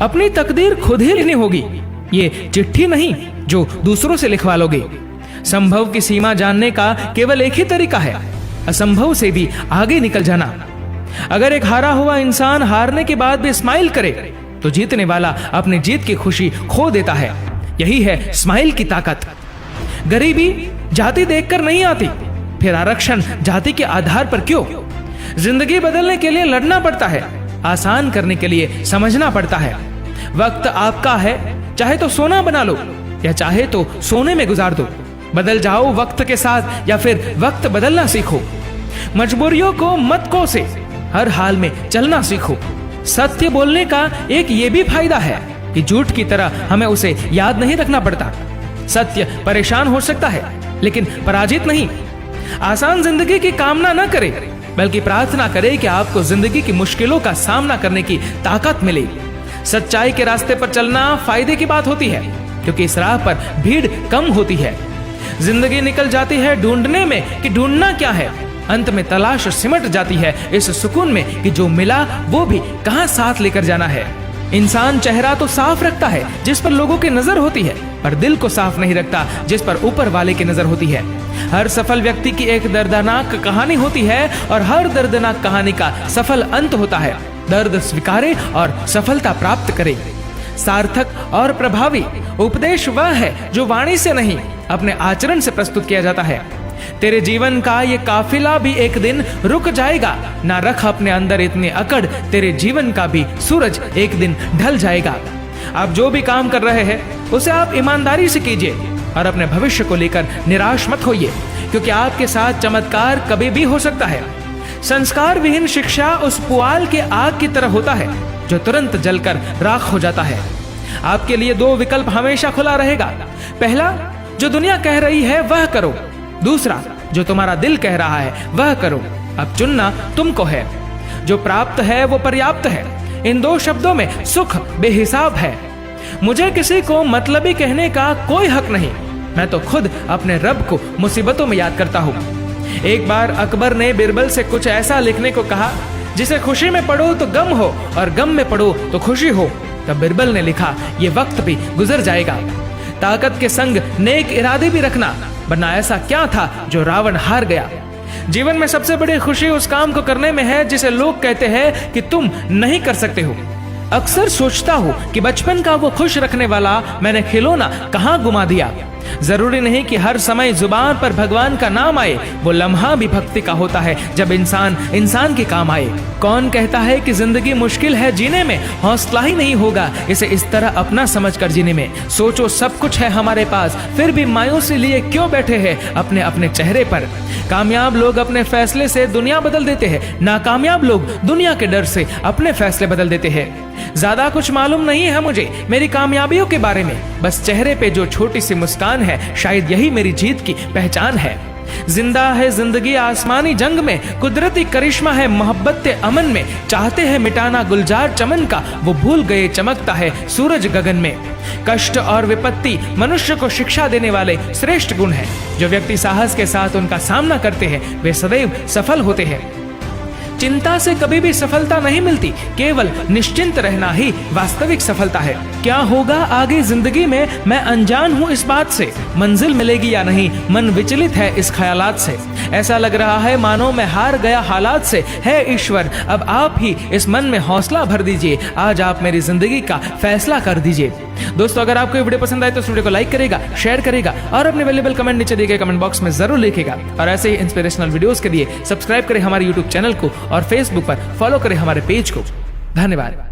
अपनी तकदीर खुद ही लिखनी होगी। ये चिट्ठी नहीं जो दूसरों से लिखवा लोगे। संभव की सीमा जानने का केवल एक ही तरीका है, असंभव से भी आगे निकल जाना। अगर एक हारा हुआ इंसान हारने के बाद भी स्माइल करे तो जीतने वाला अपनी जीत की खुशी खो देता है। यही है स्माइल की ताकत। गरीबी जाति देखकर नहीं आती, फिर आरक्षण जाति के आधार पर क्यों? जिंदगी बदलने के लिए लड़ना पड़ता है, आसान करने के लिए समझना पड़ता है। वक्त आपका है, चाहे तो सोना बना लो या चाहे तो सोने में गुजार दो। बदल जाओ वक्त के साथ या फिर वक्त बदलना सीखो। मजबूरियों को मत कोसे, हर हाल में चलना सीखो। सत्य बोलने का एक ये भी फायदा है कि झूठ की तरह हमें उसे याद नहीं रखना पड़ता। सत्य परेशान हो सकता है लेकिन पराजित नहीं। आसान जिंदगी की कामना न करे बल्कि प्रार्थना करे कि आपको जिंदगी की मुश्किलों का सामना करने की ताकत मिले। सच्चाई के रास्ते पर चलना फायदे की बात होती है क्योंकि इस राह पर भीड़ कम होती है। जिंदगी निकल जाती है ढूंढने में कि ढूंढना क्या है, अंत में तलाश सिमट जाती है इस सुकून में कि जो मिला वो भी कहां साथ लेकर जाना है। इंसान चेहरा तो साफ रखता है जिस पर लोगों की नजर होती है, पर दिल को साफ नहीं रखता जिस पर ऊपर वाले की नजर होती है। हर सफल व्यक्ति की एक दर्दनाक कहानी होती है और हर दर्दनाक कहानी का सफल अंत होता है। दर्द स्वीकारे और सफलता प्राप्त करे। सार्थक और प्रभावी उपदेश वह है जो वाणी से नहीं अपने आचरण से प्रस्तुत किया जाता है। तेरे जीवन का ये काफिला भी एक दिन रुक जाएगा। ना रख अपने अंदर इतनी अकड़, तेरे जीवन का भी सूरज एक दिन ढल जाएगा। आप जो भी काम कर रहे हैं उसे आप ईमानदारी से कीजिए और अपने भविष्य को लेकर निराश मत होइए क्योंकि आपके साथ चमत्कार कभी भी हो सकता है। संस्कार विहीन शिक्षा उस पुआल के आग की तरह होता है जो तुरंत जलकर राख हो जाता है। आपके लिए दो विकल्प हमेशा खुला रहेगा। पहला, जो दुनिया कह रही है वह करो। दूसरा, जो तुम्हारा दिल कह रहा है वह करो। अब चुनना तुमको है। जो प्राप्त है वो पर्याप्त है। इन दो शब्दों में सुख बेहिसाब है। मुझे किसी को मतलबी कहने का कोई हक नहीं। मैं तो खुद अपने रब को मुसीबतों में याद करता हूँ। एक बार अकबर ने बिरबल से कुछ ऐसा लिखने को कहा जिसे खुशी में पढ़ो तो गम हो और गम में पढ़ो तो खुशी हो। तब बिरबल ने लिखा, ये वक्त भी गुजर जाएगा। ताकत के संग नेक इरादे भी रखना, वरना ऐसा क्या था जो रावण हार गया। जीवन में सबसे बड़ी खुशी उस काम को करने में है जिसे लोग कहते हैं कि तुम नहीं कर सकते हो। अक्सर सोचता हूँ कि बचपन का वो खुश रखने वाला मैंने खिलौना कहाँ गुमा दिया। जरूरी नहीं कि हर समय जुबान पर भगवान का नाम आए, वो लम्हा भी भक्ति का होता है जब इंसान इंसान के काम आए। कौन कहता है कि जिंदगी मुश्किल है जीने में, हौसला ही नहीं होगा इसे इस तरह अपना समझकर जीने में। सोचो सब कुछ है हमारे पास, फिर भी मायूसी लिए क्यों बैठे हैं अपने अपने चेहरे पर। कामयाब लोग अपने फैसले से दुनिया बदल देते हैं, नाकामयाब लोग दुनिया के डर से अपने फैसले बदल देते हैं। ज्यादा कुछ मालूम नहीं है मुझे मेरी कामयाबियों के बारे में, बस चेहरे पे जो छोटी सी मुस्कान है शायद यही मेरी जीत की पहचान है। जिंदा है जिंदगी आसमानी जंग में, कुदरती करिश्मा है मोहब्बत अमन में। चाहते हैं मिटाना गुलजार चमन का, वो भूल गए चमकता है सूरज गगन में। कष्ट और विपत्ति मनुष्य को शिक्षा देने वाले श्रेष्ठ गुण हैं। जो व्यक्ति साहस के साथ उनका सामना करते हैं वे सदैव सफल होते हैं। चिंता से कभी भी सफलता नहीं मिलती, केवल निश्चिंत रहना ही वास्तविक सफलता है। क्या होगा आगे जिंदगी में मैं अनजान हूँ इस बात से, मंजिल मिलेगी या नहीं मन विचलित है इस ख्यालात से। ऐसा लग रहा है मानो मैं हार गया हालात से, है ईश्वर अब आप ही इस मन में हौसला भर दीजिए। आज आप मेरी जिंदगी का फैसला कर दीजिए। दोस्तों अगर आपको ये वीडियो पसंद आए तो इस वीडियो को लाइक करेगा, शेयर करेगा और अपने वैल्यूएबल कमेंट नीचे दिए गए कमेंट बॉक्स में जरूर लिखेगा। और ऐसे ही इंस्पिरेशनल वीडियोस के लिए सब्सक्राइब करें हमारे यूट्यूब चैनल को और फेसबुक पर फॉलो करें हमारे पेज को। धन्यवाद।